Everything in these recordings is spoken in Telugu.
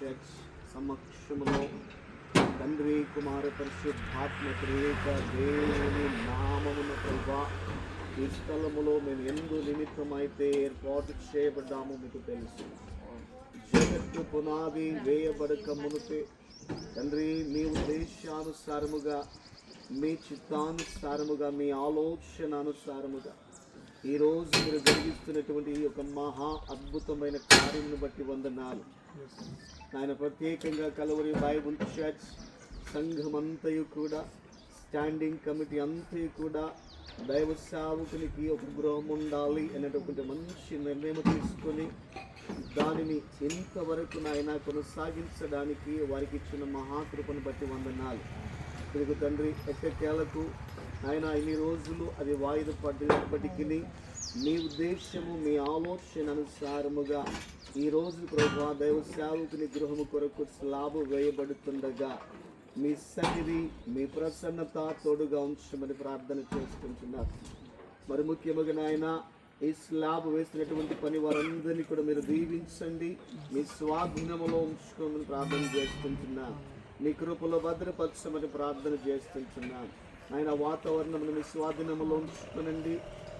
చర్చ్ సమక్షంలో తండ్రి కుమార పరిశుద్ధాత్మ త్రియేక దేవుని నామమున ప్రభువా ఈ స్థలములో మేము ఎందు నిమిత్తమైతే ఏర్పాటు చేయబడ్డాము మీకు తెలుసు. జగత్తు పునాది వేయబడక మునుపే తండ్రి మీ ఉద్దేశానుసారముగా, మీ చిత్తానుసారముగా, మీ ఆలోచన అనుసారముగా ఈరోజు మీరు జరిగిస్తున్నటువంటి ఈ యొక్క మహా అద్భుతమైన కార్యమును బట్టి వందనాలు నాయన. ప్రత్యేకంగా కలవరి బైబుల్ చర్చ్ సంఘమంతయు కూడా, స్టాండింగ్ కమిటీ అంతయు కూడా దైవ సేవకునికి ఒక గృహం ఉండాలి అనేటువంటి మంచి నిర్ణయం తీసుకొని దానిని ఇంతవరకు నాయన కొనసాగించడానికి వారికి ఇచ్చిన మహాకృపను బట్టి వందనాలు. తిరుగు తండ్రి ఎట్టకేలకు ఆయన ఇన్ని రోజులు అది వాయిదా పడినప్పటికీ మీ ఉద్దేశము, మీ ఆలోచన అనుసారముగా ఈరోజు ప్రభువా దైవ సేవకుని గృహము కొరకు స్లాబు వేయబడుతుండగా మీ సన్నిధి, మీ ప్రసన్నత తోడుగా ఉంచమని ప్రార్థన చేసుకుంటున్నారు. మరి ముఖ్యముగా నాయన ఈ స్లాబ్ వేసినటువంటి పని వారందరినీ కూడా మీరు దీవించండి, మీ స్వాధీనములో ఉంచుకోమని ప్రార్థన చేసుకుంటున్నాను. మీ కృపలో భద్రపరచమని ప్రార్థన చేస్తుంటున్నాను. నాయన వాతావరణమును మీ స్వాధీనములో ఉంచుకునండి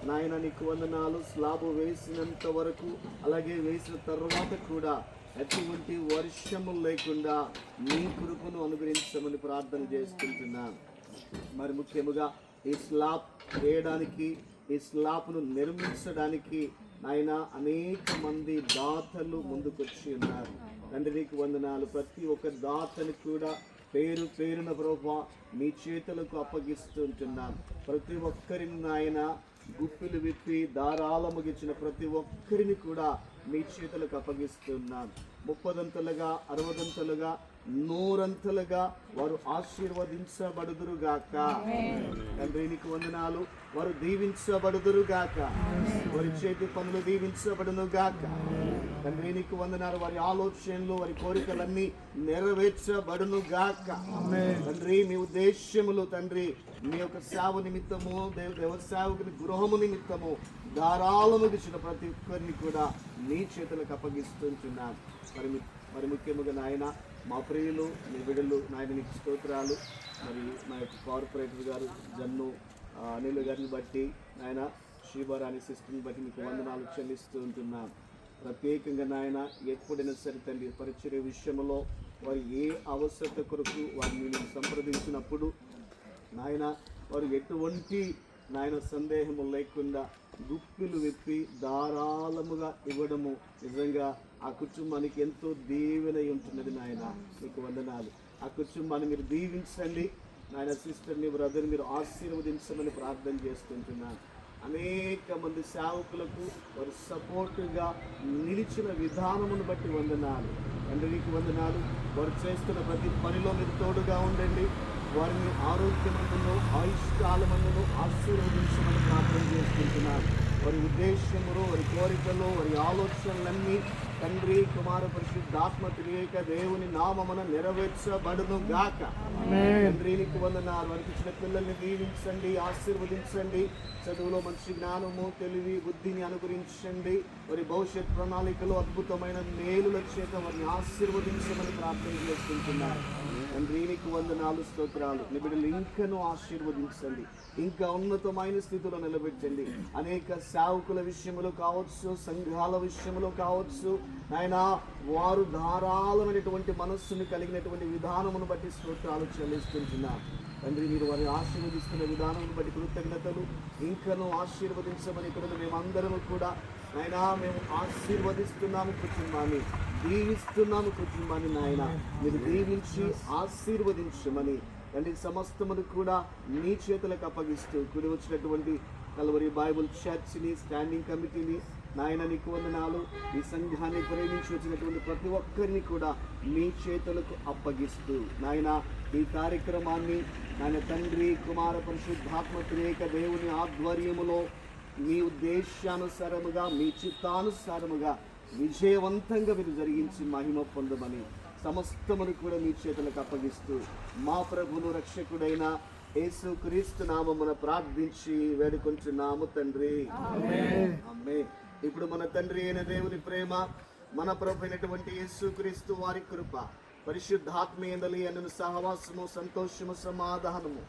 నాయన. నీకు వందనాలు. స్లాబు వేసినంత వరకు, అలాగే వేసిన తర్వాత కూడా ఎటువంటి వర్షము లేకుండా మీ కృపను అనుగ్రహించమని ప్రార్థన చేసుకుంటున్నాను. మరి ముఖ్యముగా ఈ స్లాబ్ వేయడానికి, ఈ స్లాబ్ను నిర్మించడానికి నాయన అనేక మంది దాతలు ముందుకొచ్చి ఉన్నారు. తండ్రి నీకు వందనాలు. ప్రతి ఒక్క దాతని కూడా పేరు పేరున ప్రభువా మీ చేతులకు అప్పగిస్తుంటున్నాను. ప్రతి ఒక్కరిని నాయన గుప్పిలు విప్పి దారాలముగిచ్చిన ప్రతి ఒక్కరిని కూడా మీ చేతులకు అప్పగిస్తున్నాను. 30ంతలుగా, 60ంతలుగా, 100ంతలుగా వారు ఆశీర్వదించబడుదురుగాక. తండ్రి నీకు వందనాలు. వారు దీవించబడుదురుగాక. వారి చేతి పనులు దీవించబడునుగాక. తండ్రి నీకు వందనాలు. వారి ఆలోచనలు, వారి కోరికలన్నీ నెరవేర్చబడునుగాక. తండ్రి మీ ఉద్దేశ్యములు తండ్రి మీ యొక్క సేవ నిమిత్తము, దేవ సేవకుని గృహము నిమిత్తము ధారాళము ఇచ్చిన ప్రతి ఒక్కరిని కూడా మీ చేతులకు అప్పగిస్తుంటున్నాను. మరి ముఖ్యముగా నాయన మా ప్రియులు, మీ బిడ్డలు నాయన నీకు స్తోత్రాలు. మరి మా యొక్క కార్పొరేటర్ గారు జన్ను అనిల్ గారిని బట్టి నాయన, శివరాణి సిస్టర్ని బట్టి మీకు వందనాలు చెల్లిస్తూ ఉంటున్నాను. ప్రత్యేకంగా నాయన ఎప్పుడైనా సరే తండ్రి పరిచర్య విషయంలో వారు ఏ అవసరత కొరకు వారిని నేను సంప్రదించినప్పుడు నాయన వారు ఎటువంటి నాయన సందేహము లేకుండా గుప్పిలు విప్పి ధారాళముగా ఇవ్వడము నిజంగా ఆ కుటుంబానికి ఎంతో దీవెనై ఉంటున్నది నాయన. మీకు వందనాలు. ఆ కుటుంబాన్ని మీరు దీవించండి నాయన. సిస్టర్ని, బ్రదర్ని మీరు ఆశీర్వదించమని ప్రార్థన చేస్తుంటున్నాను. అనేక మంది సేవకులకు వారు సపోర్టుగా నిలిచిన విధానమును బట్టి వందనాలు. తండ్రి నీకు వందనాలు. వారు చేస్తున్న ప్రతి పనిలో మీరు తోడుగా ఉండండి. వారిని ఆరోగ్యమందును, ఆయుష్కాలమందును ఆశీర్వదించమని ప్రార్థన చేసుకుంటున్నారు. వారి ఉద్దేశములు, వారి కోరికలు, వారి ఆలోచనలన్నీ తండ్రి కుమార పరిశుద్ధాత్మ త్రియేక దేవుని నామమున నెరవేర్చబడును గాక. తండ్రి నీకు వందనాలు. వారికి ఇచ్చిన పిల్లల్ని దీవించండి, ఆశీర్వదించండి. చదువులో మంచి జ్ఞానము, తెలివి, బుద్ధిని అనుగ్రహించండి. వారి భవిష్యత్ ప్రణాళికలు అద్భుతమైన మేలుల చేత వారిని ఆశీర్వదించమని ప్రార్థన చేసుకుంటున్నారు. తండ్రి నీకు వందనాలు, స్తోత్రాలు. నీ బిడ్డలు ఇంకనూ ఆశీర్వదించండి, ఇంకా ఉన్నతమైన స్థితిలో నిలబెట్టండి. అనేక సేవకుల విషయంలో కావచ్చు, సంఘాల విషయంలో కావచ్చు నాయన, వారు ధారాళమైనటువంటి మనస్సును కలిగినటువంటి విధానమును బట్టి స్తోత్రాలు చెల్లిస్తుంటున్నారు. తండ్రి మీరు వారిని ఆశీర్వదిస్తున్న విధానం బట్టి కృతజ్ఞతలు. ఇంకనూ ఆశీర్వదించమని ఇక్కడ మేమందరము కూడా నాయన మేము ఆశీర్వదిస్తున్నాము కుటుంబాన్ని, దీవిస్తున్నాము కుటుంబాన్ని నాయన. మీరు దీవించి ఆశీర్వదించమని తండ్రి సమస్తమును కూడా మీ చేతులకు అప్పగిస్తూ కూడి వచ్చినటువంటి కల్వరి బైబుల్ చర్చ్ని, స్టాండింగ్ కమిటీని నాయన నీకు వందనాలు. ఈ సంఘాన్ని ప్రేమించి వచ్చినటువంటి ప్రతి ఒక్కరిని కూడా మీ చేతులకు అప్పగిస్తూ నాయన ఈ కార్యక్రమాన్ని నాయన తండ్రి కుమార పరిశుద్ధాత్మ త్రియేక దేవుని ఆధ్వర్యములో మీ ఉద్దేశానుసారముగా, మీ చిత్తానుసారముగా విజయవంతంగా మీరు జరిగించి మహిమ పొందమని సమస్తమును కూడా మీ చేతులకు అప్పగిస్తూ మా ప్రభువును రక్షకుడైన యేసుక్రీస్తు నామమున ప్రార్థించి వేడుకొంచున్నాము తండ్రి. ఆమేన్. ఇప్పుడు మన తండ్రి అయిన దేవుని ప్రేమ, మన ప్రభు అయినటువంటి యేసుక్రీస్తు వారి కృప, పరిశుద్ధాత్మ యందలి అను సహవాసము, సంతోషము, సమాధానము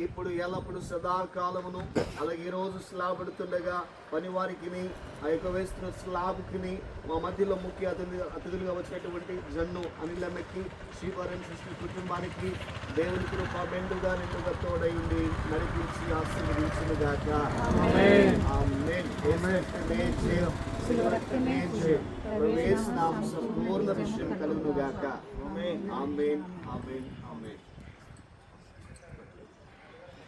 ఇప్పుడు ఎల్లప్పుడు సదాకాలమును, అలాగే ఈ రోజు స్లాబ్ పడుతుండగా పని వారికి, ఆ యొక్క వేస్తున్న స్లాబ్కి మా మధ్యలో ముఖ్య అతిథులుగా వచ్చినటువంటి జన్ను అనిలమ్మకి, శ్రీవరం సృష్టి కుటుంబానికి దేవుని కృప మెండుగా నిండుగా తోడైంది నడిపించి ఆశీర్వదించునుగాక. సంపూర్ణ విషయం కలుగునుగాక. ఆమేన్, ఆమేన్, ఆమేన్.